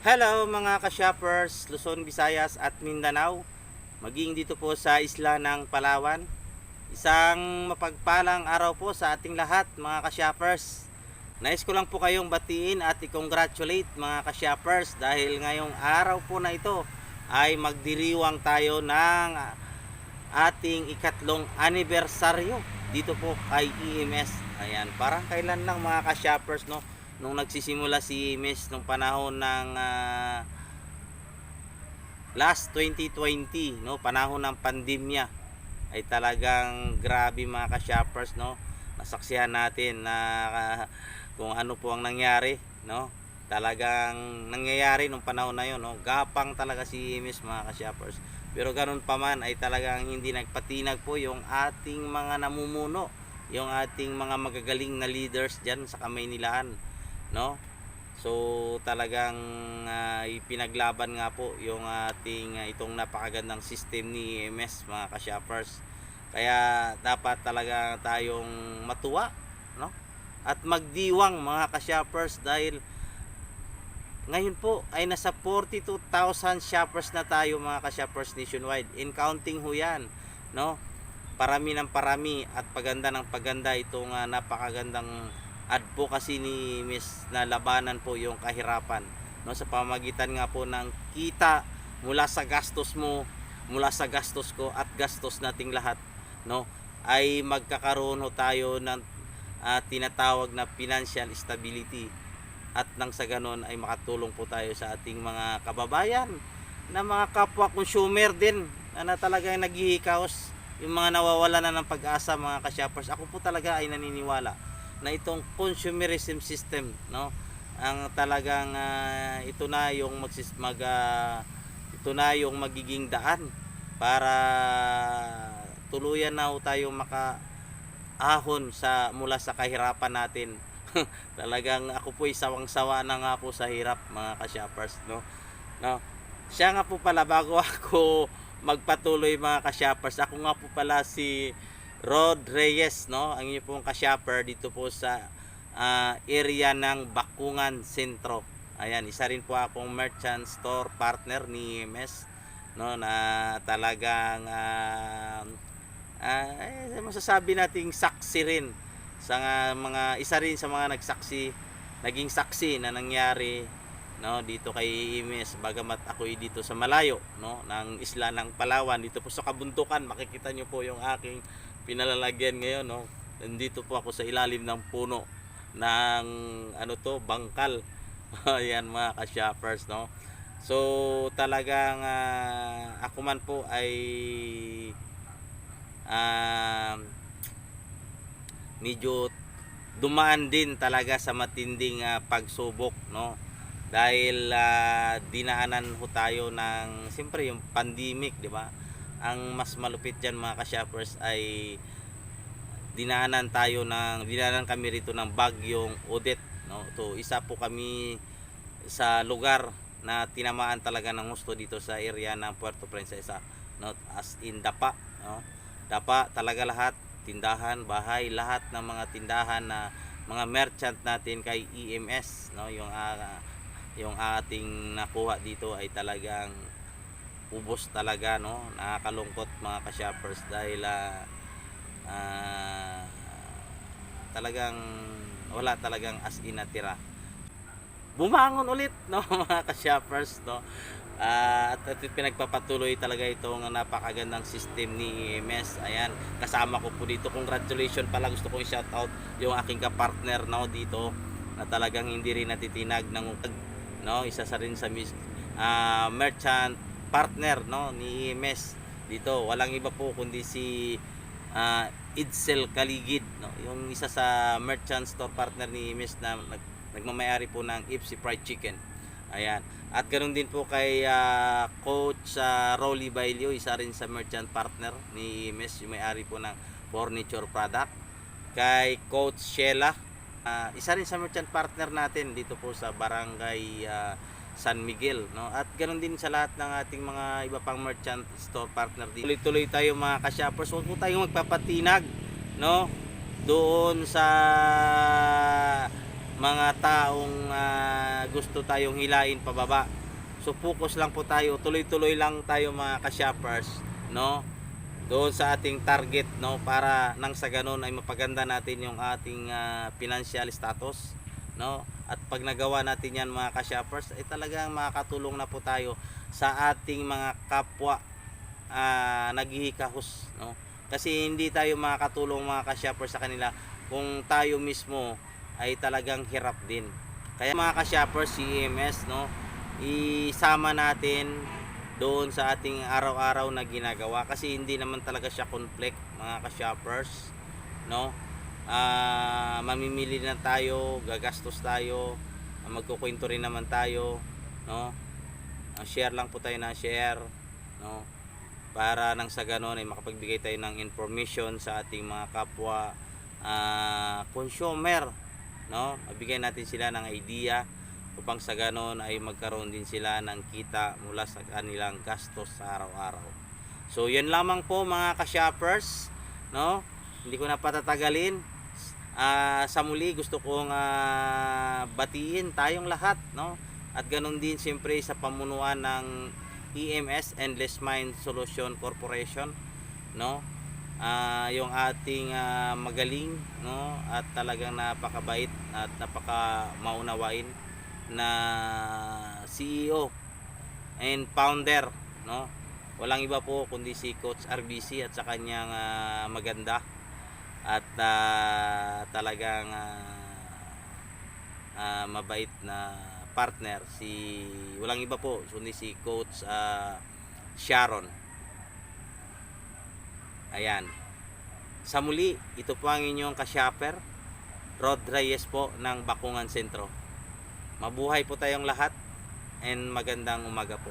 Hello mga ka-shoppers, Luzon, Visayas at Mindanao. Maging dito po sa isla ng Palawan. Isang mapagpalang araw po sa ating lahat mga ka-shoppers. Nais ko lang po kayong batiin at i-congratulate mga ka-shoppers dahil ngayong araw po na ito ay magdiriwang tayo ng ating ikatlong anibersaryo dito po kay EMS. Ayan, parang kailan lang mga ka-shoppers, no? Nung nagsisimula si EMS nung panahon ng last 2020, no, panahon ng pandemya, ay talagang grabe mga ka-shoppers, no. Nasaksihan natin na kung ano po ang nangyari, no. Talagang nangyayari nung panahon na yon, no. Gapang talaga si EMS mga ka-shoppers. Pero ganun pa man ay talagang hindi nagpatinag po yung ating mga namumuno, yung ating mga magagaling na leaders diyan sa Kamaynilaan, no. So talagang ipinaglaban nga po yung ating itong napakagandang system ni EMS mga ka-shoppers. Kaya dapat talaga tayong matuwa, no, at magdiwang mga ka-shoppers dahil ngayon po ay nasa 42,000 shoppers na tayo mga ka-shoppers nationwide. In counting ho yan, no. Parami ng parami at paganda ng paganda itong napakagandang advocacy ni Miss na labanan po yung kahirapan, no, sa pamagitan nga po ng kita mula sa gastos mo, mula sa gastos ko at gastos nating lahat, no, ay magkakaroon ho tayo ng tinatawag na financial stability at nang sa ganon ay makatulong po tayo sa ating mga kababayan na mga kapwa consumer din na talagang naghihikaos, yung mga nawawala na ng pag-asa mga ka-shoppers. Ako po talaga ay naniniwala na itong consumerism system, no, ang talagang ito na yung ito na yung magiging daan para tuluyan na tayo makaahon mula sa kahirapan natin. Talagang ako po ay sawang-sawa na nga po sa hirap mga ka-shoppers, no. No. Siya nga po pala, bago ako magpatuloy mga ka-shoppers, ako nga po pala si Rod Reyes, no, ang inyo pong ka-shopper dito po sa area ng Bakungan Sentro. Ayan, isa rin po akong merchant store partner ni EMS, no, na talagang masasabi nating saksi rin sa mga isa rin sa mga naging saksi na nangyari, no, dito kay EMS. Bagamat ako ay dito sa malayo, no, ng isla ng Palawan, dito po sa kabundukan, makikita nyo po yung aking pinalalagyan ngayon, no. Nandito po ako sa ilalim ng puno ng bangkal. Ayan mga ka-shoppers, no. So talagang ako man po ay medyo dumaan din talaga sa matinding pagsubok, no, dahil dinaanan ho tayo ng siyempre yung pandemic, di ba? Ang mas malupit diyan mga ka-shoppers ay dinaanan kami rito ng bagyong Odette, no. To isa po kami sa lugar na tinamaan talaga ng gusto dito sa area ng Puerto Princesa, no, as in dapa, no. Dapa talaga lahat, tindahan, bahay, lahat ng mga tindahan na mga merchant natin kay EMS, no, yung ating nakuha dito ay talagang ubos talaga, no. Nakakalungkot mga ka-shoppers dahil talagang wala talagang as in natira. Bumangon ulit, no, mga ka-shoppers, no. At pinagpapatuloy talaga itong napakagandang system ni EMS. Ayan, kasama ko po dito. Congratulations pala, gusto kong i-shout out yung aking kapartner, no, dito na talagang hindi rin natitinag ng no, isa sa rin sa merchant partner, no, ni EMS dito. Walang iba po kundi si Idsel Kaligid, no, yung isa sa merchant store partner ni EMS na nagmamayari po ng Ipsy Fried Chicken. Ayan. At ganoon din po kay Coach Rolly Bailio, isa rin sa merchant partner ni EMS, yung may-ari po ng furniture product. Kay Coach Sheila, isa rin sa merchant partner natin dito po sa Barangay San Miguel, no. At ganoon din sa lahat ng ating mga iba pang merchant store partner dito. Tuloy-tuloy tayo mga ka-shoppers, huwag po tayong magpapatinag, no, doon sa mga taong gusto tayong hilain pababa. So focus lang po tayo, tuloy-tuloy lang tayo mga ka-shoppers, no? Doon sa ating target, no, para nang sa ganun ay mapaganda natin yung ating financial status, no? At pag nagawa natin yan mga ka-shoppers, ay talagang makakatulong na po tayo sa ating mga kapwa naghihikahos, no? Kasi hindi tayo makakatulong mga ka-shoppers sa kanila kung tayo mismo ay talagang hirap din. Kaya mga ka-shoppers, si EMS, no, isama natin doon sa ating araw-araw na ginagawa kasi hindi naman talaga siya conflict mga ka-shoppers, no? Mamimili na tayo, gagastos tayo, magkukwento rin naman tayo, no? Share lang po tayo ng share, no? Para nang sa ganon ay makapagbigay tayo ng information sa ating mga kapwa consumer, no? Mabigyan natin sila ng idea upang sa ganon ay magkaroon din sila ng kita mula sa kanilang gastos sa araw-araw. So yan lamang po mga ka-shoppers, no? Hindi ko na patatagalin. Sa muli gusto kong batiin tayong lahat, no? At ganon din siyempre sa pamunuan ng EMS, Endless Mind Solution Corporation, no? Yung ating magaling, no, at talagang napakabait at napaka maunawain na CEO and founder, no? Walang iba po kundi si Coach RBC at sa kanyang maganda at talagang mabait na partner, si walang iba po kundi si Coach Sharon. Ayan. Sa muli, ito po ang inyong ka-shopper, Rod Reyes po ng Bakungan Sentro. Mabuhay po tayong lahat and magandang umaga po.